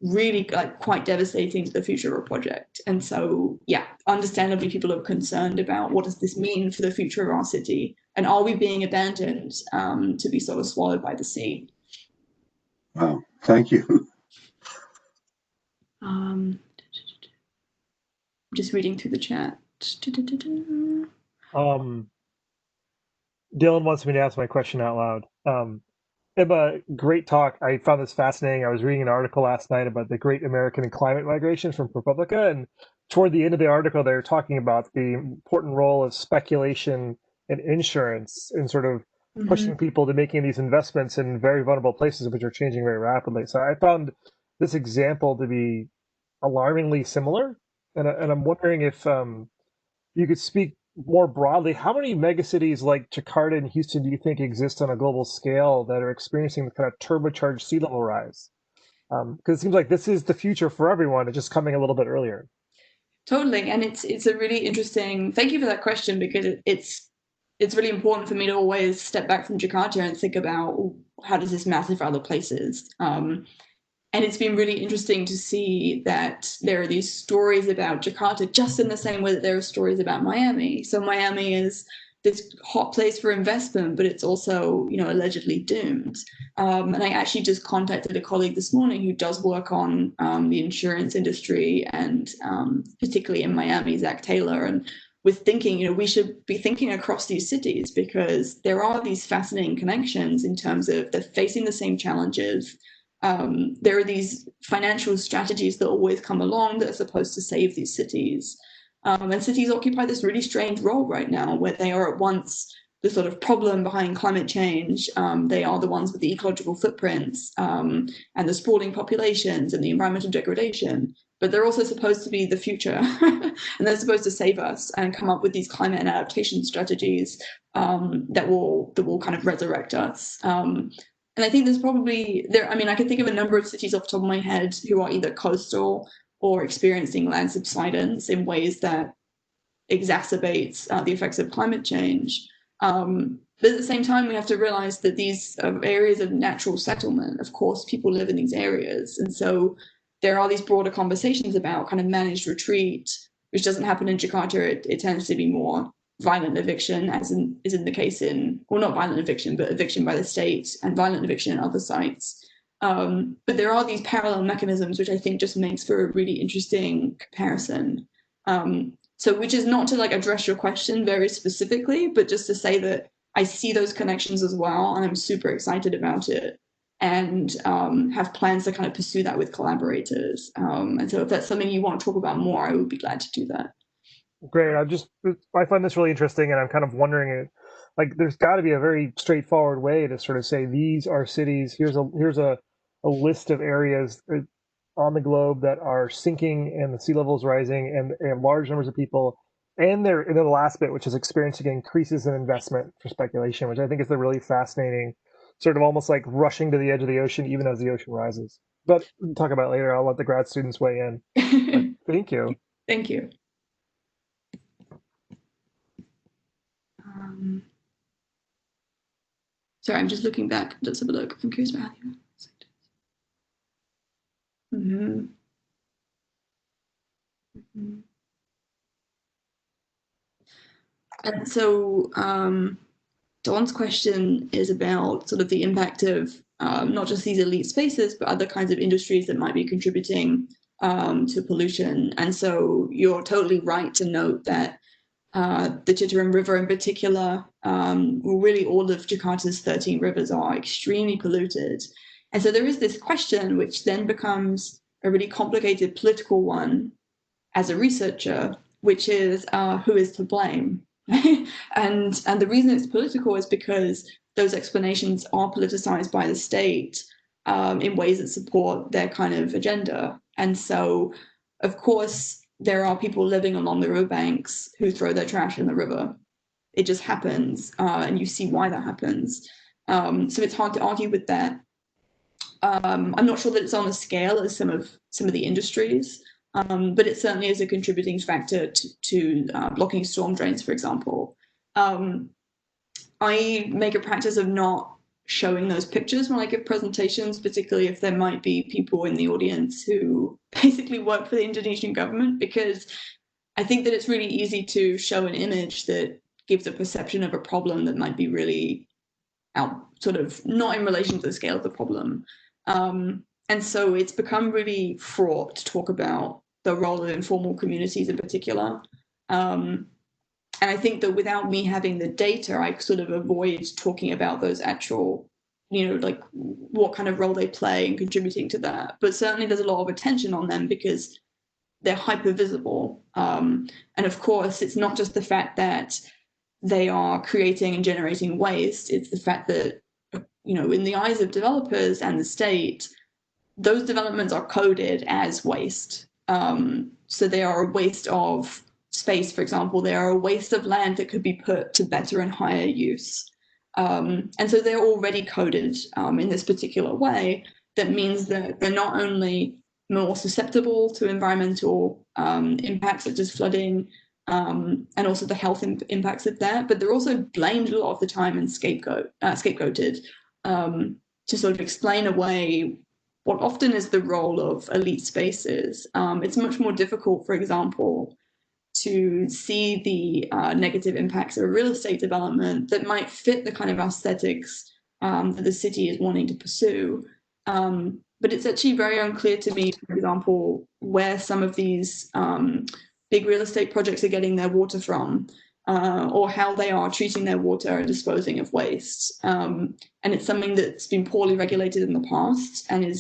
really quite devastating to the future of a project. And so, yeah, understandably, people are concerned about what does this mean for the future of our city? And are we being abandoned to be sort of swallowed by the sea? Wow, thank you. Just reading through the chat. Dylan wants me to ask my question out loud. Emma, great talk. I found this fascinating. I was reading an article last night about the Great American Climate Migration from ProPublica, and toward the end of the article, they were talking about the important role of speculation and insurance in sort of pushing people to making these investments in very vulnerable places, which are changing very rapidly. So I found this example to be alarmingly similar, and I'm wondering if you could speak more broadly. How many megacities like Jakarta and Houston do you think exist on a global scale that are experiencing the kind of turbocharged sea level rise? Because it seems like this is the future for everyone. It's just coming a little bit earlier. Totally, and it's a really interesting. Thank you for that question, because it's really important for me to always step back from Jakarta and think about how does this matter for other places. And it's been really interesting to see that there are these stories about Jakarta just in the same way that there are stories about Miami. So Miami is this hot place for investment, but it's also, allegedly doomed. And I actually just contacted a colleague this morning who does work on the insurance industry, and particularly in Miami, Zach Taylor, and with thinking, we should be thinking across these cities, because there are these fascinating connections in terms of they're facing the same challenges. There are these financial strategies that always come along that are supposed to save these cities. And cities occupy this really strange role right now, where they are at once the sort of problem behind climate change. They are the ones with the ecological footprints and the sprawling populations and the environmental degradation. But they're also supposed to be the future, and they're supposed to save us and come up with these climate and adaptation strategies that will kind of resurrect us. And I think there's probably I can think of a number of cities off the top of my head who are either coastal or experiencing land subsidence in ways that exacerbates the effects of climate change. But at the same time, we have to realize that these are areas of natural settlement. Of course, people live in these areas. And so there are these broader conversations about kind of managed retreat, which doesn't happen in Jakarta. It tends to be more violent eviction, as is in the case in, well, not violent eviction, but eviction by the state, and violent eviction in other sites. But there are these parallel mechanisms, which I think just makes for a really interesting comparison. So which is not to like address your question very specifically, but just to say that I see those connections as well, and I'm super excited about it, and have plans to kind of pursue that with collaborators. And so if that's something you want to talk about more, I would be glad to do that. Great. I find this really interesting, and I'm kind of wondering, like, there's got to be a very straightforward way to sort of say these are cities. Here's a list of areas on the globe that are sinking and the sea level is rising, and large numbers of people, and then the last bit, which is experiencing increases in investment for speculation, which I think is the really fascinating, sort of almost like rushing to the edge of the ocean even as the ocean rises. But we'll talk about it later. I'll let the grad students weigh in. But thank you. Thank you. Sorry, I'm just looking back. Let's have a look. I'm curious about how you. And so Dawn's question is about sort of the impact of not just these elite spaces, but other kinds of industries that might be contributing to pollution. And so you're totally right to note that the Citarum River in particular, really all of Jakarta's 13 rivers are extremely polluted. And so there is this question, which then becomes a really complicated political one as a researcher, which is who is to blame? and the reason it's political is because those explanations are politicized by the state in ways that support their kind of agenda. And so, of course, there are people living along the riverbanks who throw their trash in the river. It just happens, and you see why that happens. So it's hard to argue with that. I'm not sure that it's on the scale as some of the industries, but it certainly is a contributing factor to blocking storm drains, for example. I make a practice of not showing those pictures when I give presentations, particularly if there might be people in the audience who basically work for the Indonesian government, because I think that it's really easy to show an image that gives a perception of a problem that might be really sort of not in relation to the scale of the problem. And so it's become really fraught to talk about the role of informal communities in particular. And I think that without me having the data, I sort of avoid talking about those actual, like what kind of role they play in contributing to that. But certainly there's a lot of attention on them because they're hyper visible. And of course, it's not just the fact that they are creating and generating waste. It's the fact that, in the eyes of developers and the state, those developments are coded as waste. So they are a waste of space, for example. They are a waste of land that could be put to better and higher use. And so they're already coded in this particular way. That means that they're not only more susceptible to environmental impacts such as flooding, and also the health impacts of that, but they're also blamed a lot of the time and scapegoated to sort of explain away what often is the role of elite spaces. It's much more difficult, for example, to see the negative impacts of a real estate development that might fit the kind of aesthetics that the city is wanting to pursue. But it's actually very unclear to me, for example, where some of these big real estate projects are getting their water from, or how they are treating their water and disposing of waste. And it's something that's been poorly regulated in the past and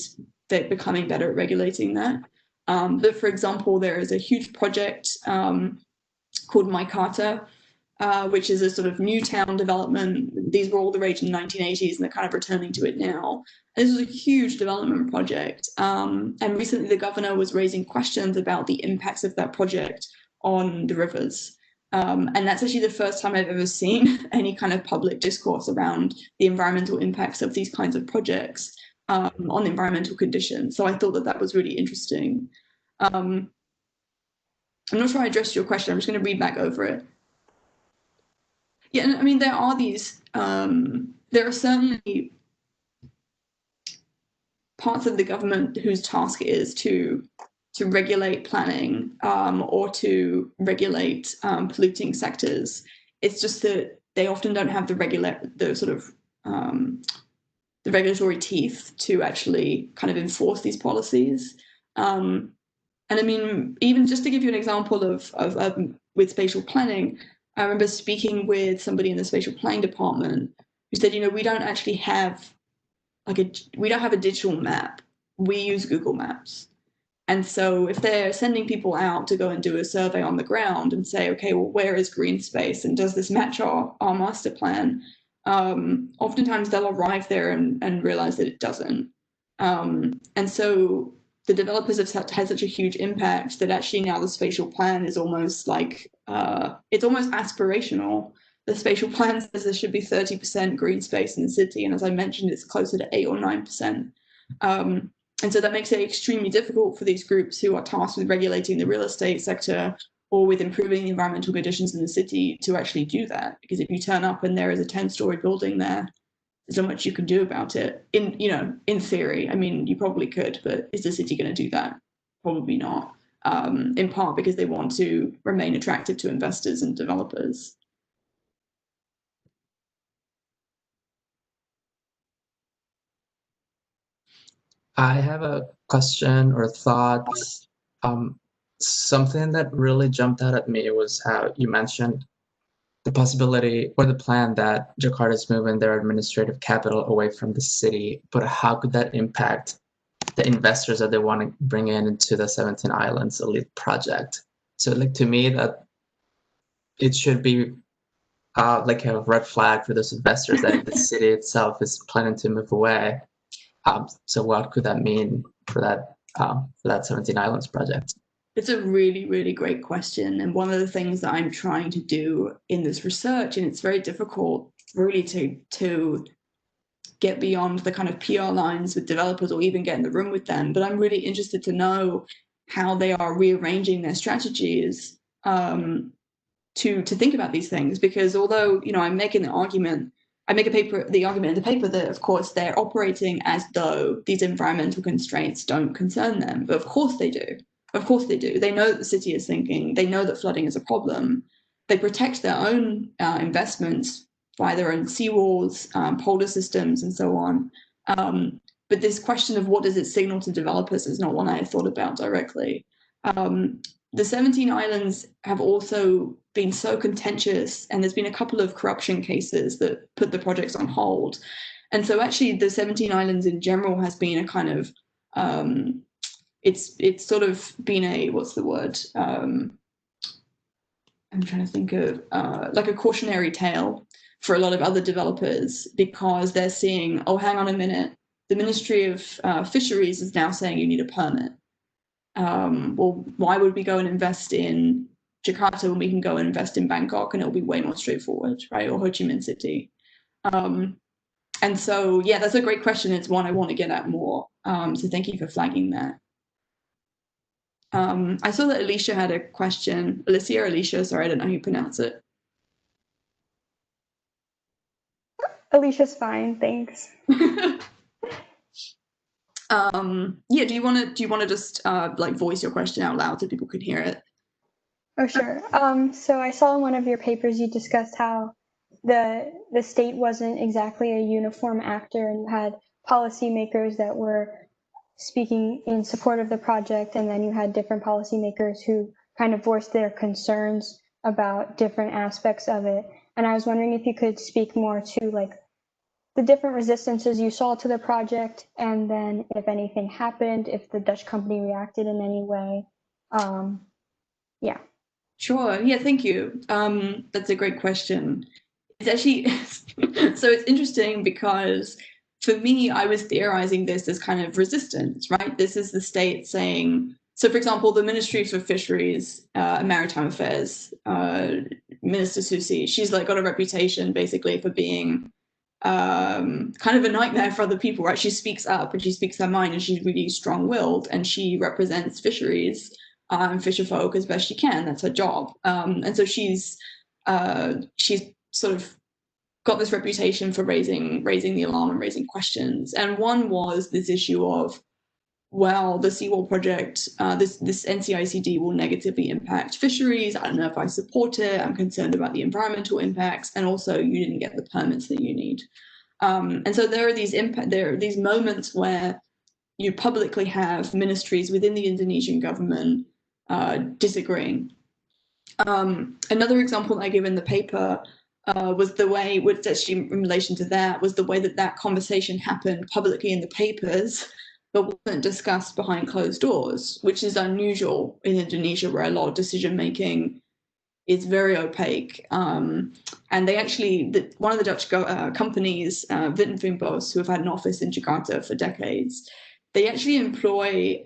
they're becoming better at regulating that. But for example, there is a huge project called Jakarta, which is a sort of new town development. These were all the rage in the 1980s, and they're kind of returning to it now. And this was a huge development project. And recently the governor was raising questions about the impacts of that project on the rivers. And that's actually the first time I've ever seen any kind of public discourse around the environmental impacts of these kinds of projects on environmental conditions. So I thought that was really interesting. I'm not sure I addressed your question. I'm just going to read back over it. Yeah, and I mean, there are these, there are certainly parts of the government whose task it is to regulate planning or to regulate polluting sectors. It's just that they often don't have the regulatory teeth to actually kind of enforce these policies. And I mean, even just to give you an example of with spatial planning, I remember speaking with somebody in the spatial planning department who said, you know, we don't actually have we don't have a digital map. We use Google Maps. And so if they're sending people out to go and do a survey on the ground and say, okay, well, where is green space and does this match our master plan? Oftentimes they'll arrive there and realize that it doesn't. And so the developers have had such a huge impact that actually now the spatial plan is almost like, it's almost aspirational. The spatial plan says there should be 30% green space in the city. And as I mentioned, it's closer to 8 or 9%. And so that makes it extremely difficult for these groups who are tasked with regulating the real estate sector or with improving the environmental conditions in the city to actually do that. Because if you turn up and there is a 10-story building there, there's not much you can do about it. In theory, I mean, you probably could, but is the city going to do that? Probably not. In part because they want to remain attractive to investors and developers. I have a question or thought. Something that really jumped out at me was how you mentioned the possibility or the plan that Jakarta is moving their administrative capital away from the city, but how could that impact the investors that they want to bring into the 17 Islands Elite project? So like to me, that it should be like a red flag for those investors that the city itself is planning to move away. So what could that mean for that 17 Islands project? It's a really, really great question. And one of the things that I'm trying to do in this research, and it's very difficult really to get beyond the kind of PR lines with developers or even get in the room with them, but I'm really interested to know how they are rearranging their strategies to think about these things. Because although, you know, I'm making the argument, I make the argument in the paper that, of course, they're operating as though these environmental constraints don't concern them. But of course they do. Of course they do. They know that the city is sinking. They know that flooding is a problem. They protect their own investments via their own seawalls, polder systems, and so on. But this question of what does it signal to developers is not one I had thought about directly. The 17 islands have also been so contentious, and there's been a couple of corruption cases that put the projects on hold. And so actually the 17 islands in general has been a kind of, it's sort of been a, what's the word? I'm trying to think of, like a cautionary tale for a lot of other developers, because they're seeing, oh, hang on a minute, the Ministry of Fisheries is now saying you need a permit. Well, why would we go and invest in Jakarta when we can go and invest in Bangkok and it'll be way more straightforward, right? Or Ho Chi Minh City. And so, yeah, that's a great question. It's one I want to get at more. So thank you for flagging that. I saw that Alicia had a question. Alicia or Alicia, sorry, I don't know how you pronounce it. Alicia's fine, thanks. Yeah, do you want to just like voice your question out loud so people could hear it? Oh, sure. So I saw in one of your papers you discussed how the state wasn't exactly a uniform actor, and you had policymakers that were speaking in support of the project, and then you had different policymakers who kind of voiced their concerns about different aspects of it. And I was wondering if you could speak more to like the different resistances you saw to the project, and then if anything happened, if the Dutch company reacted in any way. Yeah. Sure. Yeah, thank you. That's a great question. It's actually, so it's interesting because for me, I was theorizing this as kind of resistance, right? This is the state saying, so for example, the Ministry for Fisheries and Maritime Affairs, Minister Susi, she's like got a reputation basically for being kind of a nightmare for other people, right? She speaks up and she speaks her mind, and she's really strong-willed, and she represents fisheries and fisher folk as best she can. That's her job. And so she's sort of got this reputation for raising the alarm and raising questions. And one was this issue of, well, the seawall project, this NCICD will negatively impact fisheries. I don't know if I support it. I'm concerned about the environmental impacts, and also you didn't get the permits that you need. And so there are these moments where you publicly have ministries within the Indonesian government disagreeing. Another example that I give in the paper was the way, which actually in relation to that, was the way that conversation happened publicly in the papers, but wasn't discussed behind closed doors, which is unusual in Indonesia, where a lot of decision making is very opaque. And they actually, one of the Dutch companies, Wittenvimbos, who have had an office in Jakarta for decades, they actually employ,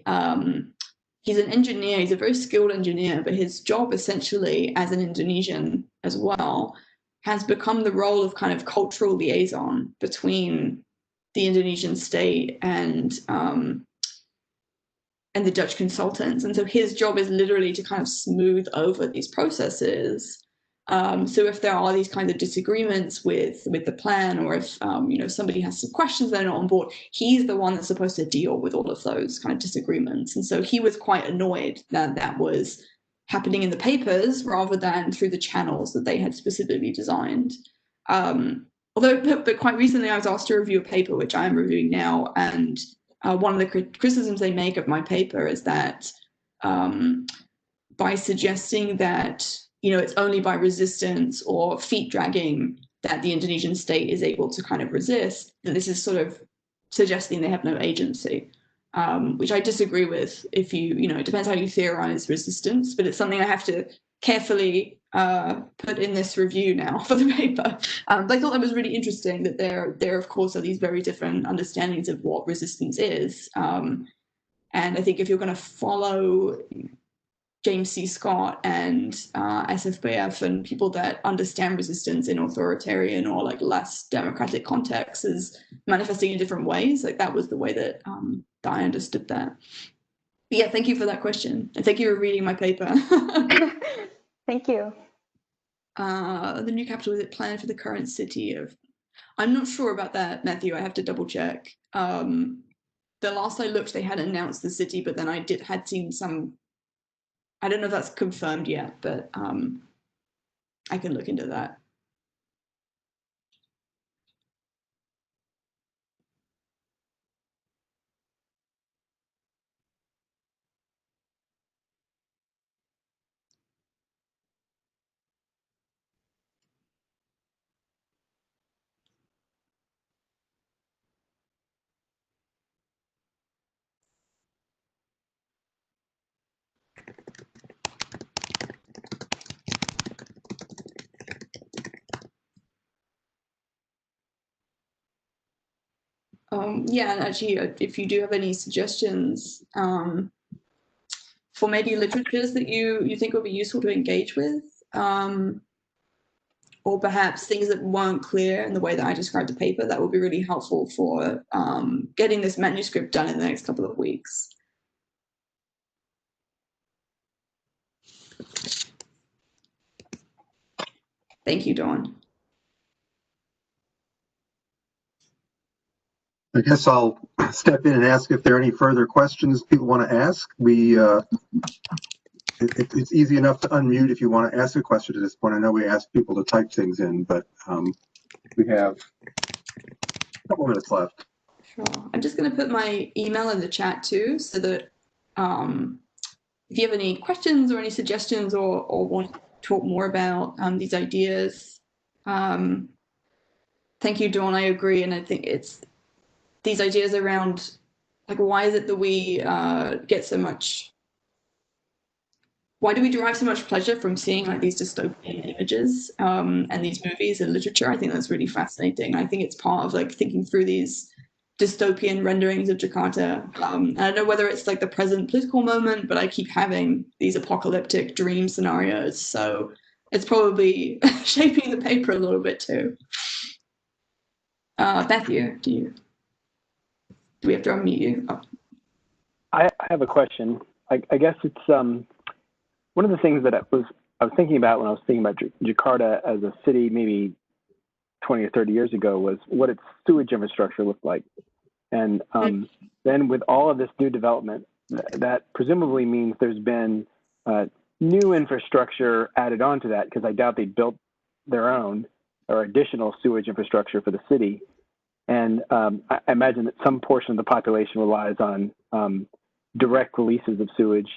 he's an engineer, he's a very skilled engineer, but his job essentially as an Indonesian as well has become the role of kind of cultural liaison between the Indonesian state and the Dutch consultants. And so his job is literally to kind of smooth over these processes. So if there are these kinds of disagreements with the plan, or if somebody has some questions they're not on board, he's the one that's supposed to deal with all of those kind of disagreements. And so he was quite annoyed that that was happening in the papers rather than through the channels that they had specifically designed. But quite recently I was asked to review a paper, which I am reviewing now, and one of the criticisms they make of my paper is that by suggesting that it's only by resistance or feet dragging that the Indonesian state is able to kind of resist, that this is sort of suggesting they have no agency, which I disagree with. If it depends how you theorize resistance, but it's something I have to carefully put in this review now for the paper. But I thought that was really interesting that there of course are these very different understandings of what resistance is. And I think if you're going to follow James C. Scott and SFBF and people that understand resistance in authoritarian or like less democratic contexts as manifesting in different ways, like that was the way that I understood that. But yeah, thank you for that question, and thank you for reading my paper. Thank you. The new capital, is it planned for the current city of? I'm not sure about that, Matthew. I have to double check. The last I looked, they had announced the city, but then I had seen some. I don't know if that's confirmed yet, but I can look into that. Yeah, and actually, if you do have any suggestions for maybe literatures that you think would be useful to engage with, or perhaps things that weren't clear in the way that I described the paper, that would be really helpful for getting this manuscript done in the next couple of weeks. Thank you, Dawn. I guess I'll step in and ask if there are any further questions people want to ask. It's easy enough to unmute if you want to ask a question at this point. I know we asked people to type things in, but we have a couple minutes left. Sure. I'm just going to put my email in the chat too, so that if you have any questions or any suggestions or want to talk more about these ideas. Thank you, Dawn. I agree. And I think it's these ideas around, like, why is it that we get so much, why do we derive so much pleasure from seeing like these dystopian images and these movies and literature? I think that's really fascinating. I think it's part of like thinking through these dystopian renderings of Jakarta. And I don't know whether it's like the present political moment, but I keep having these apocalyptic dream scenarios. So it's probably shaping the paper a little bit too. Matthew, do we have to unmute you? Oh. I have a question. I guess it's one of the things that I was thinking about when I was thinking about Jakarta as a city maybe 20 or 30 years ago was what its sewage infrastructure looked like. And then with all of this new development, that presumably means there's been new infrastructure added onto that, because I doubt they built their own or additional sewage infrastructure for the city. And I imagine that some portion of the population relies on direct releases of sewage,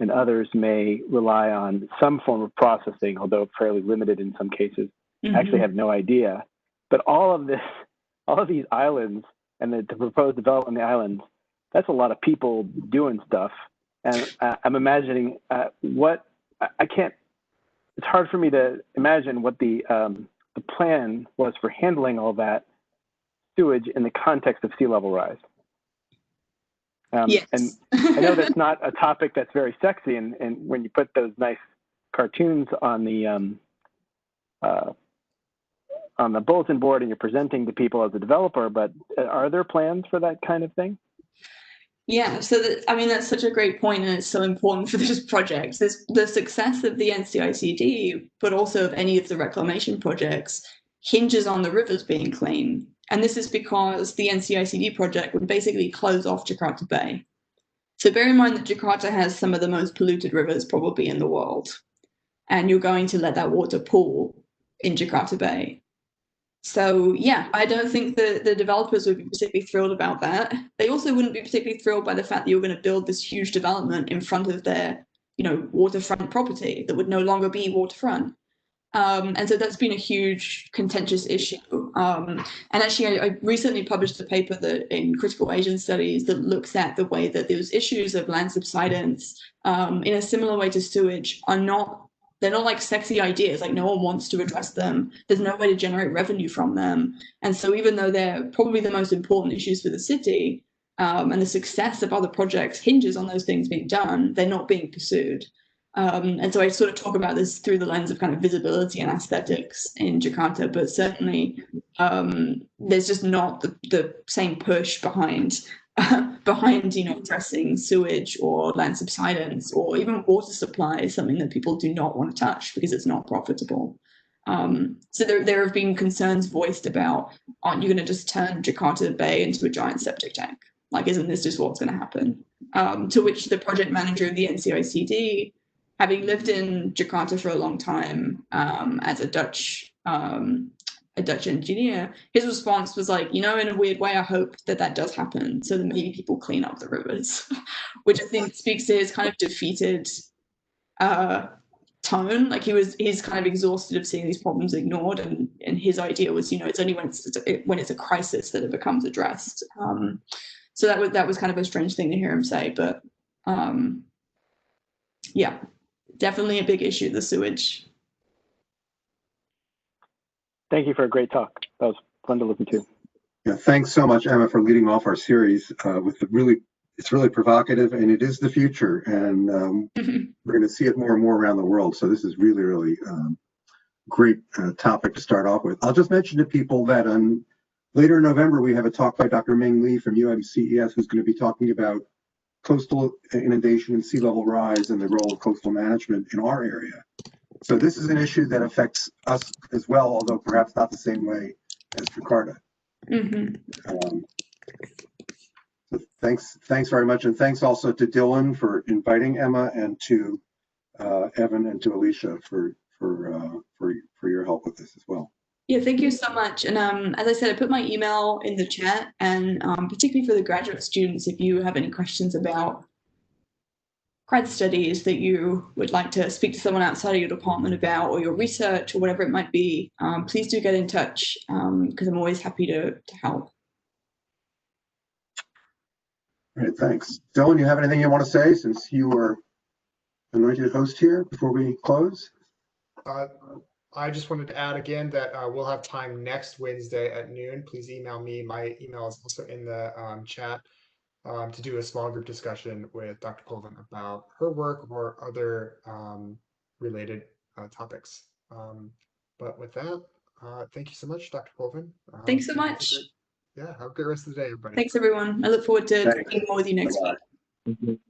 and others may rely on some form of processing, although fairly limited in some cases. I actually have no idea. But all of these islands and the proposed development on the islands, that's a lot of people doing stuff. And I'm imagining it's hard for me to imagine what the plan was for handling all that sewage in the context of sea level rise. Yes. And I know that's not a topic that's very sexy, and when you put those nice cartoons on the bulletin board and you're presenting to people as a developer, but are there plans for that kind of thing? Yeah, so that's such a great point, and it's so important for this project. The success of the NCICD, but also of any of the reclamation projects, hinges on the rivers being clean. And this is because the NCICD project would basically close off Jakarta Bay. So bear in mind that Jakarta has some of the most polluted rivers probably in the world, and you're going to let that water pool in Jakarta Bay. So yeah, I don't think the developers would be particularly thrilled about that. They also wouldn't be particularly thrilled by the fact that you're going to build this huge development in front of their, waterfront property that would no longer be waterfront. And so that's been a huge contentious issue. And actually, I recently published a paper in Critical Asian Studies that looks at the way that those issues of land subsidence, in a similar way to sewage, they're not like sexy ideas, like no one wants to address them. There's no way to generate revenue from them. And so even though they're probably the most important issues for the city, and the success of other projects hinges on those things being done, they're not being pursued. And so I sort of talk about this through the lens of kind of visibility and aesthetics in Jakarta, but certainly there's just not the same push behind addressing sewage or land subsidence or even water supply, something that people do not want to touch because it's not profitable. So there have been concerns voiced about, aren't you going to just turn Jakarta Bay into a giant septic tank? Like, isn't this just what's going to happen? To which the project manager of the NCICD, having lived in Jakarta for a long time as a Dutch engineer, his response was like, in a weird way, I hope that does happen so that maybe people clean up the rivers, which I think speaks to his kind of defeated tone. Like he's kind of exhausted of seeing these problems ignored, and his idea was, it's only when it's a crisis that it becomes addressed. So that was kind of a strange thing to hear him say, but yeah, definitely a big issue, the sewage. Thank you for a great talk. That was fun to listen to. Yeah, thanks so much, Emma, for leading off our series with it's really provocative, and it is the future, and we're going to see it more and more around the world. So this is really, really great topic to start off with. I'll just mention to people that later in November, we have a talk by Dr. Ming Lee from UMCES, who's going to be talking about coastal inundation and sea level rise and the role of coastal management in our area. So this is an issue that affects us as well, although perhaps not the same way as Jakarta. So thanks very much, and thanks also to Dylan for inviting Emma, and to Evan and to Alicia for your help with this as well. Yeah, thank you so much. And as I said, I put my email in the chat, and particularly for the graduate students, if you have any questions about grad studies that you would like to speak to someone outside of your department about, or your research, or whatever it might be, please do get in touch, because I'm always happy to help. All right, thanks. Dylan, you have anything you want to say since you were anointed host here before we close? I just wanted to add again that we'll have time next Wednesday at noon. Please email me. My email is also in the chat to do a small group discussion with Dr. Colven about her work or other related topics. But with that, thank you so much, Dr. Colven. Thanks so much. Yeah, have a great rest of the day, everybody. Thanks, everyone. I look forward to talking more with you next week.